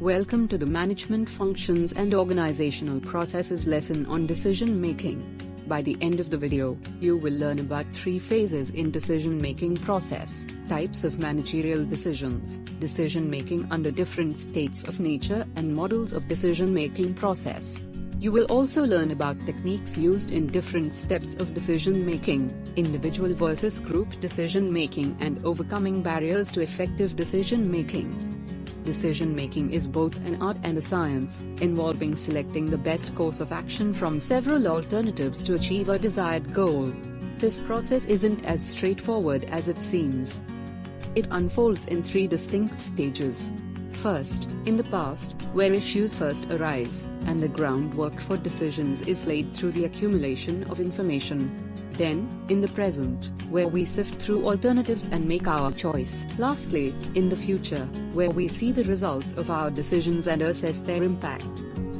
Welcome to the Management Functions and Organizational Processes lesson on decision making. By the end of the video, you will learn about 3 phases in decision-making process, types of managerial decisions, decision-making under different states of nature and models of decision-making process. You will also learn about techniques used in different steps of decision-making, individual versus group decision-making and overcoming barriers to effective decision-making. Decision-making is both an art and a science, involving selecting the best course of action from several alternatives to achieve a desired goal. This process isn't as straightforward as it seems. It unfolds in 3 distinct stages. First, in the past, where issues first arise, and the groundwork for decisions is laid through the accumulation of information. Then, in the present, where we sift through alternatives and make our choice. Lastly, in the future, where we see the results of our decisions and assess their impact.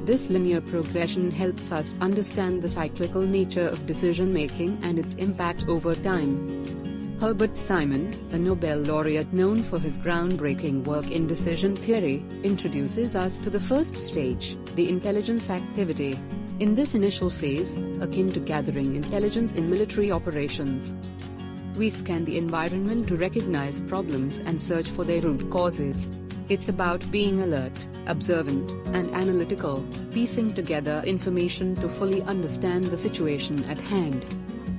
This linear progression helps us understand the cyclical nature of decision-making and its impact over time. Herbert Simon, a Nobel laureate known for his groundbreaking work in decision theory, introduces us to the first stage, the intelligence activity. In this initial phase, akin to gathering intelligence in military operations, we scan the environment to recognize problems and search for their root causes. It's about being alert, observant, and analytical, piecing together information to fully understand the situation at hand.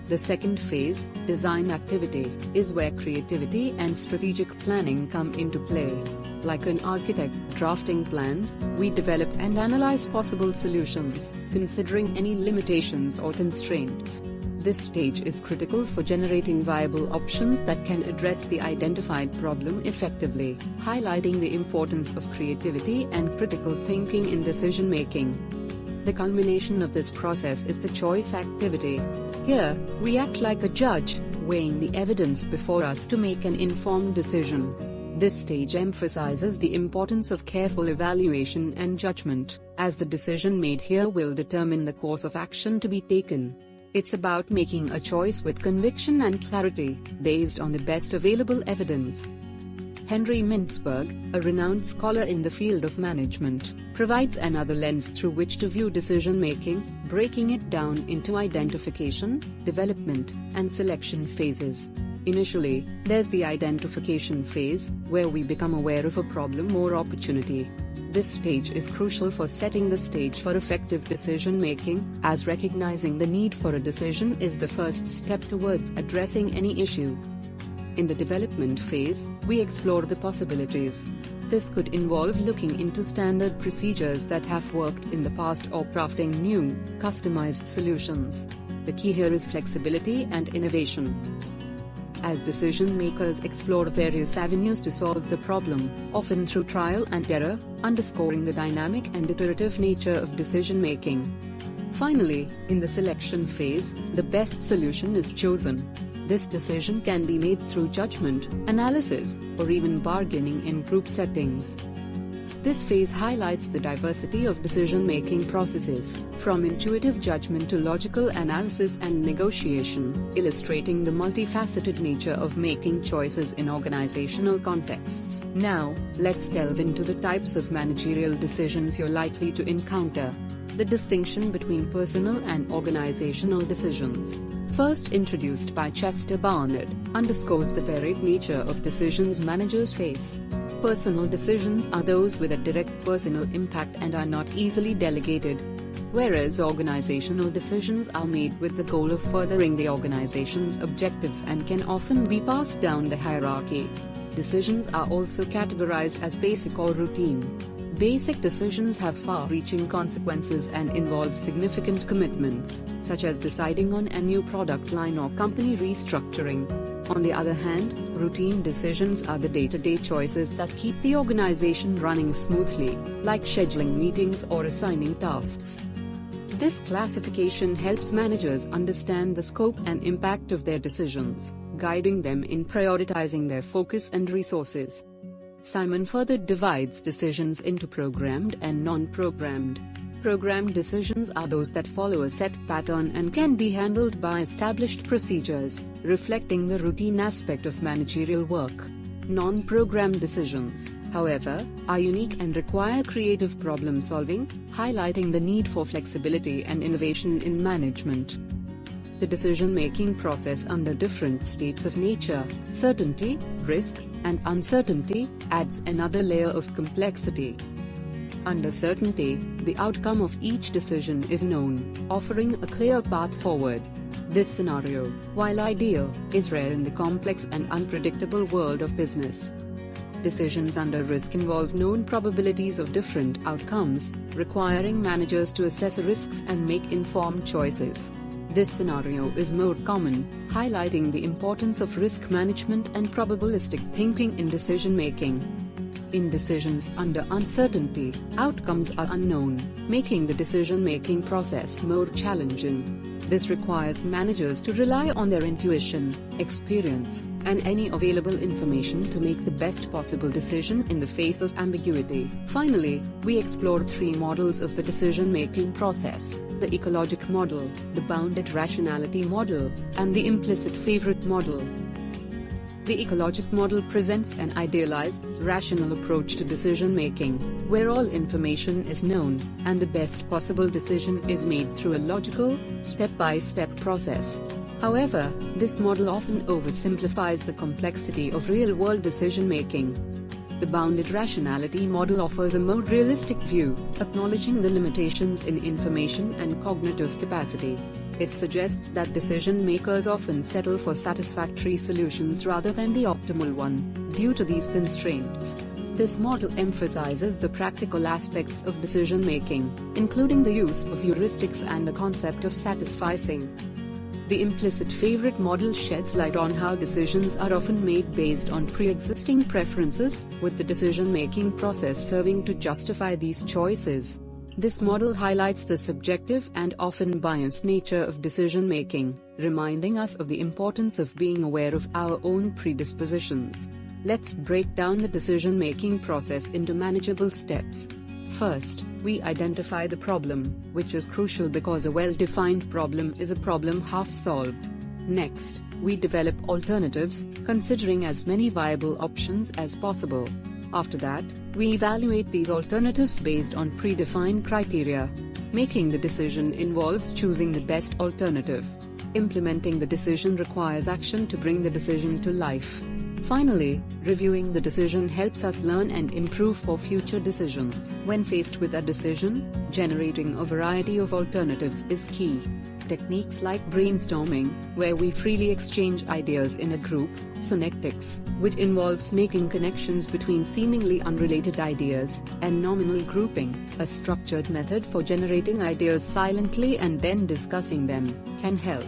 The second phase, design activity, is where creativity and strategic planning come into play. Like an architect drafting plans, we develop and analyze possible solutions, considering any limitations or constraints. This stage is critical for generating viable options that can address the identified problem effectively, highlighting the importance of creativity and critical thinking in decision-making. The culmination of this process is the choice activity. Here, we act like a judge, weighing the evidence before us to make an informed decision. This stage emphasizes the importance of careful evaluation and judgment, as the decision made here will determine the course of action to be taken. It's about making a choice with conviction and clarity, based on the best available evidence. Henry Mintzberg, a renowned scholar in the field of management, provides another lens through which to view decision-making, breaking it down into identification, development, and selection phases. Initially, there's the identification phase, where we become aware of a problem or opportunity. This stage is crucial for setting the stage for effective decision-making, as recognizing the need for a decision is the first step towards addressing any issue. In the development phase, we explore the possibilities. This could involve looking into standard procedures that have worked in the past or crafting new, customized solutions. The key here is flexibility and innovation. As decision makers explore various avenues to solve the problem, often through trial and error, underscoring the dynamic and iterative nature of decision making. Finally, in the selection phase, the best solution is chosen. This decision can be made through judgment, analysis, or even bargaining in group settings. This phase highlights the diversity of decision-making processes, from intuitive judgment to logical analysis and negotiation, illustrating the multifaceted nature of making choices in organizational contexts. Now, let's delve into the types of managerial decisions you're likely to encounter. The distinction between personal and organizational decisions, first introduced by Chester Barnard, underscores the varied nature of decisions managers face. Personal decisions are those with a direct personal impact and are not easily delegated, whereas organizational decisions are made with the goal of furthering the organization's objectives and can often be passed down the hierarchy. Decisions are also categorized as basic or routine. Basic decisions have far-reaching consequences and involve significant commitments, such as deciding on a new product line or company restructuring. On the other hand, routine decisions are the day-to-day choices that keep the organization running smoothly, like scheduling meetings or assigning tasks. This classification helps managers understand the scope and impact of their decisions, guiding them in prioritizing their focus and resources. Simon further divides decisions into programmed and non-programmed. Programmed decisions are those that follow a set pattern and can be handled by established procedures, reflecting the routine aspect of managerial work. Non-programmed decisions, however, are unique and require creative problem-solving, highlighting the need for flexibility and innovation in management. The decision-making process under different states of nature, certainty, risk, and uncertainty, adds another layer of complexity. Under certainty, the outcome of each decision is known, offering a clear path forward. This scenario, while ideal, is rare in the complex and unpredictable world of business. Decisions under risk involve known probabilities of different outcomes, requiring managers to assess risks and make informed choices. This scenario is more common, highlighting the importance of risk management and probabilistic thinking in decision-making. In decisions under uncertainty, outcomes are unknown, making the decision-making process more challenging. This requires managers to rely on their intuition, experience, and any available information to make the best possible decision in the face of ambiguity. Finally, we explored three models of the decision-making process: the ecologic model, the bounded rationality model, and the implicit favorite model. The ecologic model presents an idealized, rational approach to decision-making, where all information is known, and the best possible decision is made through a logical, step-by-step process. However, this model often oversimplifies the complexity of real-world decision-making. The bounded rationality model offers a more realistic view, acknowledging the limitations in information and cognitive capacity. It suggests that decision-makers often settle for satisfactory solutions rather than the optimal one, due to these constraints. This model emphasizes the practical aspects of decision-making, including the use of heuristics and the concept of satisficing. The implicit favorite model sheds light on how decisions are often made based on pre-existing preferences, with the decision-making process serving to justify these choices. This model highlights the subjective and often biased nature of decision-making, reminding us of the importance of being aware of our own predispositions. Let's break down the decision-making process into manageable steps. First, we identify the problem, which is crucial because a well-defined problem is a problem half solved. Next, we develop alternatives, considering as many viable options as possible. After that, we evaluate these alternatives based on predefined criteria. Making the decision involves choosing the best alternative. Implementing the decision requires action to bring the decision to life. Finally, reviewing the decision helps us learn and improve for future decisions. When faced with a decision, generating a variety of alternatives is key. Techniques like brainstorming, where we freely exchange ideas in a group, synectics, which involves making connections between seemingly unrelated ideas, and nominal grouping, a structured method for generating ideas silently and then discussing them, can help.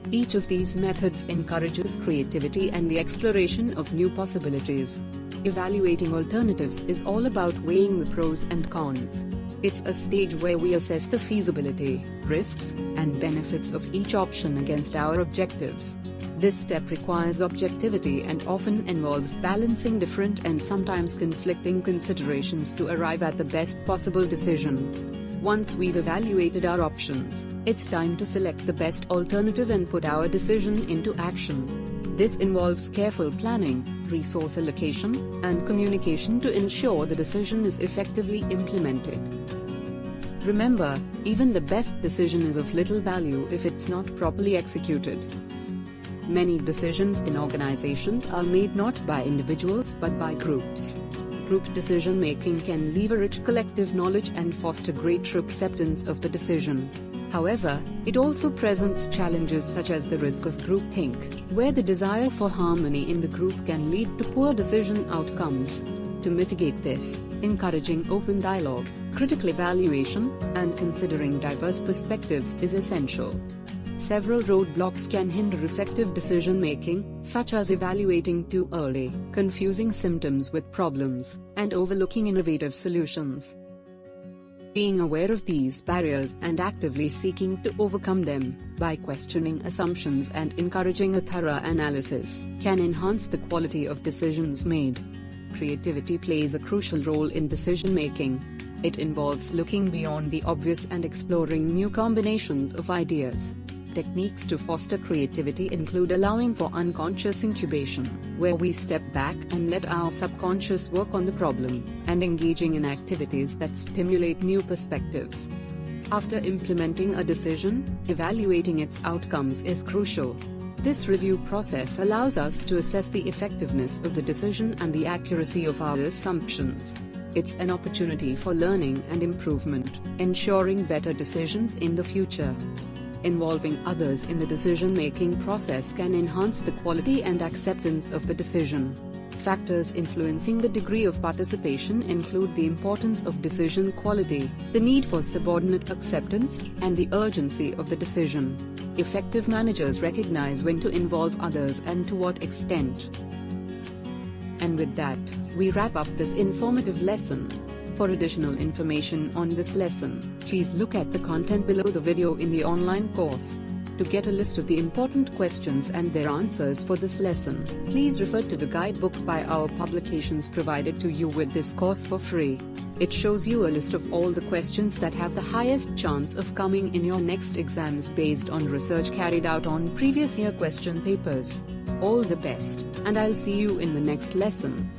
Each of these methods encourages creativity and the exploration of new possibilities. Evaluating alternatives is all about weighing the pros and cons. It's a stage where we assess the feasibility, risks, and benefits of each option against our objectives. This step requires objectivity and often involves balancing different and sometimes conflicting considerations to arrive at the best possible decision. Once we've evaluated our options, it's time to select the best alternative and put our decision into action. This involves careful planning, resource allocation, and communication to ensure the decision is effectively implemented. Remember, even the best decision is of little value if it's not properly executed. Many decisions in organizations are made not by individuals but by groups. Group decision-making can leverage collective knowledge and foster greater acceptance of the decision. However, it also presents challenges such as the risk of groupthink, where the desire for harmony in the group can lead to poor decision outcomes. To mitigate this, encouraging open dialogue, critical evaluation, and considering diverse perspectives is essential. Several roadblocks can hinder effective decision-making, such as evaluating too early, confusing symptoms with problems, and overlooking innovative solutions. Being aware of these barriers and actively seeking to overcome them, by questioning assumptions and encouraging a thorough analysis, can enhance the quality of decisions made. Creativity plays a crucial role in decision-making. It involves looking beyond the obvious and exploring new combinations of ideas. Techniques to foster creativity include allowing for unconscious incubation, where we step back and let our subconscious work on the problem, and engaging in activities that stimulate new perspectives. After implementing a decision, evaluating its outcomes is crucial. This review process allows us to assess the effectiveness of the decision and the accuracy of our assumptions. It's an opportunity for learning and improvement, ensuring better decisions in the future. Involving others in the decision-making process can enhance the quality and acceptance of the decision. Factors influencing the degree of participation include the importance of decision quality, the need for subordinate acceptance, and the urgency of the decision. Effective managers recognize when to involve others and to what extent. And with that, we wrap up this informative lesson. For additional information on this lesson, please look at the content below the video in the online course. To get a list of the important questions and their answers for this lesson, please refer to the guidebook by our publications provided to you with this course for free. It shows you a list of all the questions that have the highest chance of coming in your next exams based on research carried out on previous year question papers. All the best, and I'll see you in the next lesson.